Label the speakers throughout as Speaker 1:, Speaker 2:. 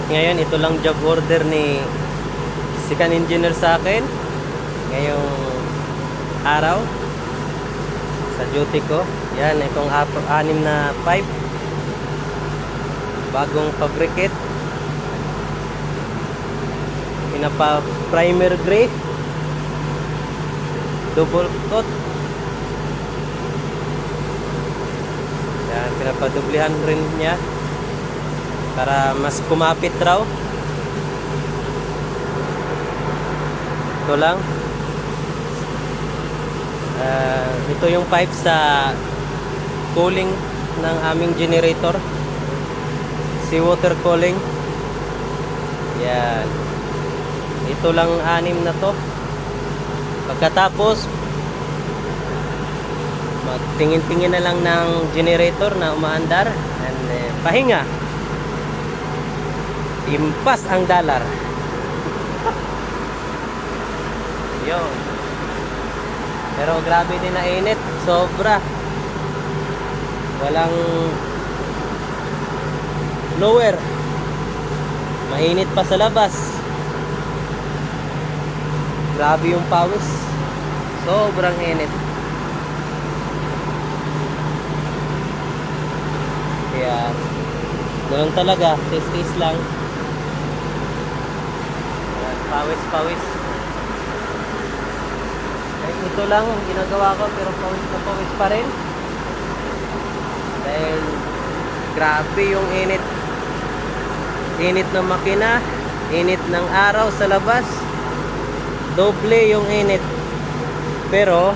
Speaker 1: Ngayon, ito lang job order ni second engineer sa akin. Ngayong araw sa duty ko. Yan, itong anim na pipe. Bagong fabricate. Pinapa primer gray. Double coat. Yan, pinapadublihan rin niya para mas kumapit raw. Ito lang. Ito yung pipe sa cooling ng aming generator. Seawater cooling. Yan. Ito lang anim na to. Pagkatapos magtingin-tingin na lang ng generator na umaandar and pahinga. Impas ang dollar. Yun. Pero grabe din na init. Sobra. Walang lower. Mainit pa sa labas. Grabe yung pawis. Sobrang init. Kaya ganoon talaga. Tis-tis lang. Pawis-pawis. Ito lang ang ginagawa ko pero pawis na pawis pa rin dahil grabe yung init ng makina, init ng araw sa labas, doble yung init pero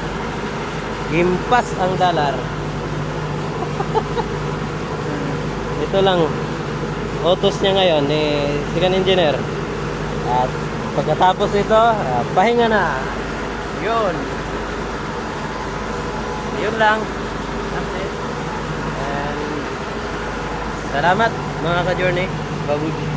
Speaker 1: impas ang dollar. Ito lang utos niya ngayon ni second engineer at pagkatapos ito pahinga na. Yun lang. That's it. And salamat mga ka-journey. Babuji.